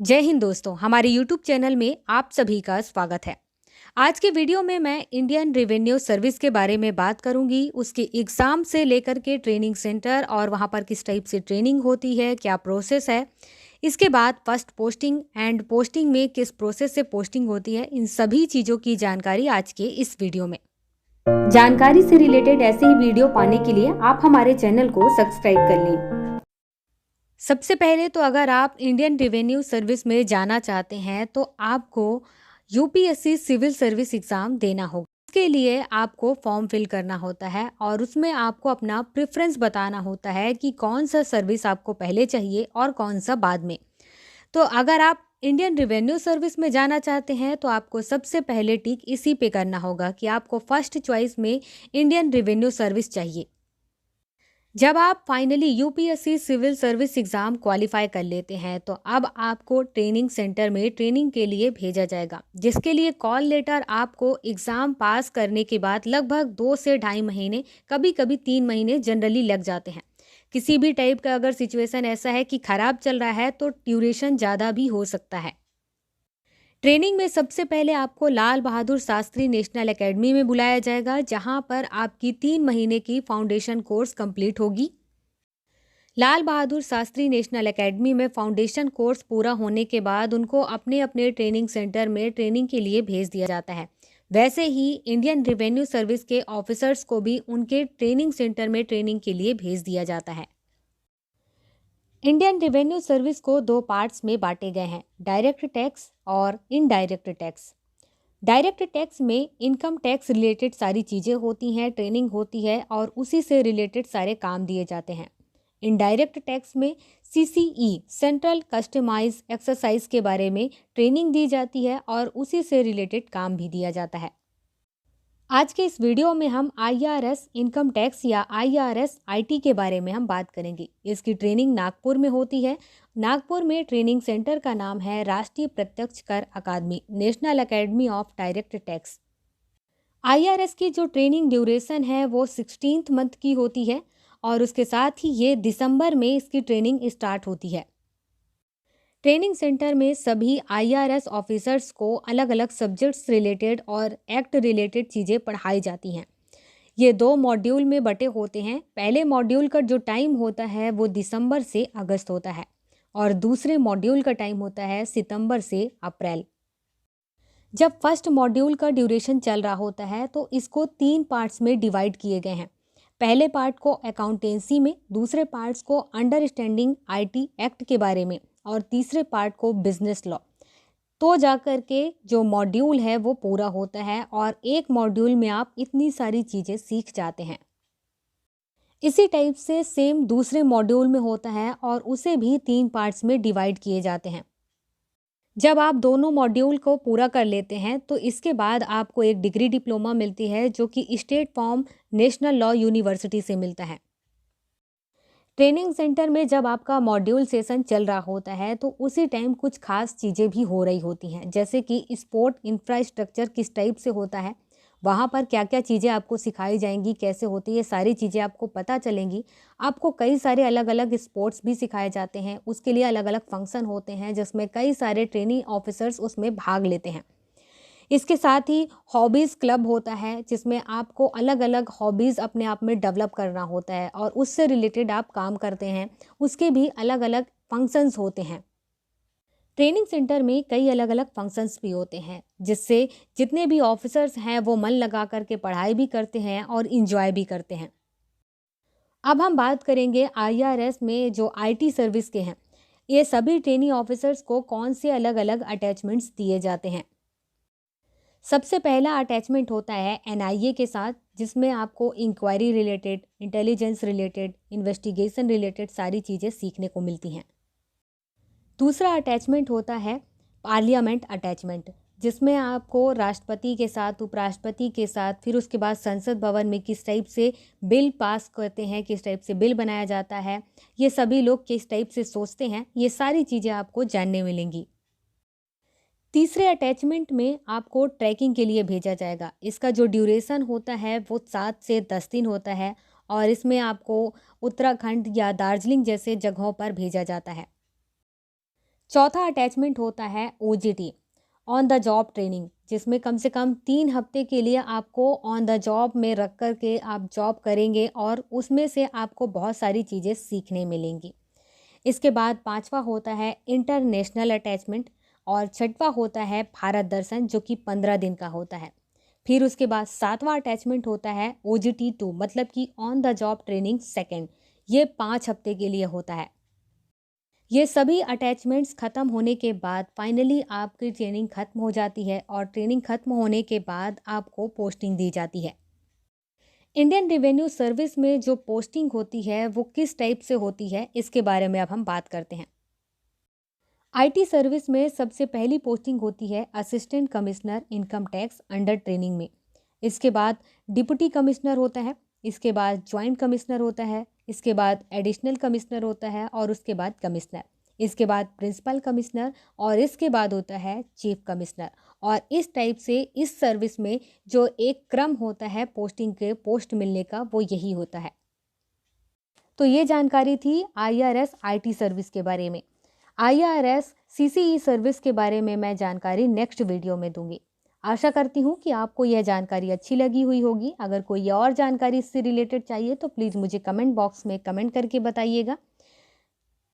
जय हिंद दोस्तों, हमारे यूट्यूब चैनल में आप सभी का स्वागत है। आज के वीडियो में मैं इंडियन रेवेन्यू सर्विस के बारे में बात करूंगी। उसके एग्ज़ाम से लेकर के ट्रेनिंग सेंटर और वहां पर किस टाइप से ट्रेनिंग होती है, क्या प्रोसेस है। इसके बाद फर्स्ट पोस्टिंग एंड पोस्टिंग में किस प्रोसेस से पोस्टिंग होती है, इन सभी चीज़ों की जानकारी आज के इस वीडियो में। जानकारी से रिलेटेड ऐसे ही वीडियो पाने के लिए आप हमारे चैनल को सब्सक्राइब कर लें। सबसे पहले तो अगर आप इंडियन रेवेन्यू सर्विस में जाना चाहते हैं तो आपको यूपीएससी सिविल सर्विस एग्ज़ाम देना होगा। इसके लिए आपको फॉर्म फिल करना होता है और उसमें आपको अपना प्रेफरेंस बताना होता है कि कौन सा सर्विस आपको पहले चाहिए और कौन सा बाद में। तो अगर आप इंडियन रेवेन्यू सर्विस में जाना चाहते हैं तो आपको सबसे पहले टिक इसी पे करना होगा कि आपको फर्स्ट चॉइस में इंडियन रेवेन्यू सर्विस चाहिए। जब आप finally UPSC civil service exam qualify कर लेते हैं तो अब आपको ट्रेनिंग सेंटर में ट्रेनिंग के लिए भेजा जाएगा, जिसके लिए कॉल लेटर आपको एग्ज़ाम पास करने के बाद लगभग 2 से ढाई महीने, कभी कभी 3 महीने जनरली लग जाते हैं। किसी भी टाइप का अगर सिचुएशन ऐसा है कि ख़राब चल रहा है तो ड्यूरेशन ज़्यादा भी हो सकता है। ट्रेनिंग में सबसे पहले आपको लाल बहादुर शास्त्री नेशनल एकेडमी में बुलाया जाएगा, जहां पर आपकी 3 महीने की फाउंडेशन कोर्स कंप्लीट होगी। लाल बहादुर शास्त्री नेशनल एकेडमी में फाउंडेशन कोर्स पूरा होने के बाद उनको अपने अपने ट्रेनिंग सेंटर में ट्रेनिंग के लिए भेज दिया जाता है। वैसे ही इंडियन रेवेन्यू सर्विस के ऑफिसर्स को भी उनके ट्रेनिंग सेंटर में ट्रेनिंग के लिए भेज दिया जाता है। इंडियन रेवेन्यू सर्विस को 2 पार्ट्स में बांटे गए हैं, डायरेक्ट टैक्स और इनडायरेक्ट टैक्स। डायरेक्ट टैक्स में इनकम टैक्स रिलेटेड सारी चीज़ें होती हैं, ट्रेनिंग होती है और उसी से रिलेटेड सारे काम दिए जाते हैं। इनडायरेक्ट टैक्स में सीसीई सेंट्रल कस्टमाइज एक्सरसाइज के बारे में ट्रेनिंग दी जाती है और उसी से रिलेटेड काम भी दिया जाता है। आज के इस वीडियो में हम आईआरएस इनकम टैक्स या आईआरएस आईटी के बारे में हम बात करेंगे। इसकी ट्रेनिंग नागपुर में होती है। नागपुर में ट्रेनिंग सेंटर का नाम है राष्ट्रीय प्रत्यक्ष कर अकादमी, national academy of direct tax. IRS की जो ट्रेनिंग ड्यूरेशन है वो 16th मंथ की होती है और उसके साथ ही ये दिसंबर में इसकी ट्रेनिंग स्टार्ट होती है। ट्रेनिंग सेंटर में सभी आईआरएस ऑफिसर्स को अलग अलग सब्जेक्ट्स रिलेटेड और एक्ट रिलेटेड चीज़ें पढ़ाई जाती हैं। ये 2 मॉड्यूल में बटे होते हैं। पहले मॉड्यूल का जो टाइम होता है वो दिसंबर से अगस्त होता है और दूसरे मॉड्यूल का टाइम होता है सितंबर से अप्रैल। जब फर्स्ट मॉड्यूल का ड्यूरेशन चल रहा होता है तो इसको 3 पार्ट्स में डिवाइड किए गए हैं। पहले पार्ट को अकाउंटेंसी में, दूसरे पार्ट्स को अंडरस्टैंडिंग आईटी एक्ट के बारे में और तीसरे पार्ट को बिजनेस लॉ। तो जाकर के जो मॉड्यूल है वो पूरा होता है और एक मॉड्यूल में आप इतनी सारी चीज़ें सीख जाते हैं। इसी टाइप से सेम दूसरे मॉड्यूल में होता है और उसे भी 3 पार्ट्स में डिवाइड किए जाते हैं। जब आप दोनों मॉड्यूल को पूरा कर लेते हैं तो इसके बाद आपको एक डिग्री डिप्लोमा मिलती है, जो कि state form national law university से मिलता है। ट्रेनिंग सेंटर में जब आपका मॉड्यूल सेशन चल रहा होता है तो उसी टाइम कुछ खास चीज़ें भी हो रही होती हैं, जैसे कि स्पोर्ट इंफ्रास्ट्रक्चर किस टाइप से होता है, वहाँ पर क्या क्या चीज़ें आपको सिखाई जाएंगी, कैसे होती है, सारी चीज़ें आपको पता चलेंगी। आपको कई सारे अलग अलग स्पोर्ट्स भी सिखाए जाते हैं, उसके लिए अलग अलग फंक्शन होते हैं जिसमें कई सारे ट्रेनिंग ऑफिसर्स उसमें भाग लेते हैं। इसके साथ ही हॉबीज़ क्लब होता है, जिसमें आपको अलग अलग हॉबीज़ अपने आप में डेवलप करना होता है और उससे रिलेटेड आप काम करते हैं। उसके भी अलग अलग फंक्शंस होते हैं। ट्रेनिंग सेंटर में कई अलग अलग फंक्शंस भी होते हैं, जिससे जितने भी ऑफिसर्स हैं वो मन लगा करके पढ़ाई भी करते हैं और इंजॉय भी करते हैं। अब हम बात करेंगे आईआरएस में जो आईटी सर्विस के हैं, ये सभी ट्रेनिंग ऑफिसर्स को कौन से अलग अलग अटैचमेंट्स दिए जाते हैं। सबसे पहला अटैचमेंट होता है एनआईए के साथ, जिसमें आपको inquiry related, intelligence related, investigation related सारी चीज़ें सीखने को मिलती हैं। दूसरा अटैचमेंट होता है पार्लियामेंट अटैचमेंट, जिसमें आपको राष्ट्रपति के साथ, उपराष्ट्रपति के साथ, फिर उसके बाद संसद भवन में किस टाइप से बिल पास करते हैं, किस टाइप से बिल बनाया जाता है, ये सभी लोग किस टाइप से सोचते हैं, ये सारी चीज़ें आपको जानने मिलेंगी। तीसरे अटैचमेंट में आपको ट्रैकिंग के लिए भेजा जाएगा। इसका जो ड्यूरेशन होता है वो 7 से 10 दिन होता है और इसमें आपको उत्तराखंड या दार्जिलिंग जैसे जगहों पर भेजा जाता है। चौथा अटैचमेंट होता है OJT, on the job training, जिसमें कम से कम 3 हफ्ते के लिए आपको ऑन द जॉब में रख कर के आप जॉब करेंगे और उसमें से आपको बहुत सारी चीज़ें सीखने मिलेंगी। इसके बाद पांचवा होता है इंटरनेशनल अटैचमेंट और छठवा होता है भारत दर्शन, जो कि 15 दिन का होता है। फिर उसके बाद सातवां अटैचमेंट होता है OJT2, मतलब कि on the job training second. ये 5 हफ्ते के लिए होता है। ये सभी अटैचमेंट्स ख़त्म होने के बाद फाइनली आपकी ट्रेनिंग ख़त्म हो जाती है और ट्रेनिंग ख़त्म होने के बाद आपको पोस्टिंग दी जाती है। इंडियन रेवेन्यू सर्विस में जो पोस्टिंग होती है वो किस टाइप से होती है, इसके बारे में अब हम बात करते हैं। IT सर्विस में सबसे पहली पोस्टिंग होती है assistant commissioner income tax under training में। इसके बाद डिप्टी कमिश्नर होता है, इसके बाद जॉइंट कमिश्नर होता है, इसके बाद एडिशनल कमिश्नर होता है और उसके बाद कमिश्नर, इसके बाद प्रिंसिपल कमिश्नर और इसके बाद होता है चीफ कमिश्नर। और इस टाइप से इस सर्विस में जो एक क्रम होता है पोस्टिंग के पोस्ट मिलने का, वो यही होता है। तो ये जानकारी थी IRS IT सर्विस के बारे में। IRS CCE सर्विस के बारे में मैं जानकारी नेक्स्ट वीडियो में दूंगी। आशा करती हूँ कि आपको यह जानकारी अच्छी लगी हुई होगी। अगर कोई और जानकारी इससे रिलेटेड चाहिए तो प्लीज़ मुझे कमेंट बॉक्स में कमेंट करके बताइएगा।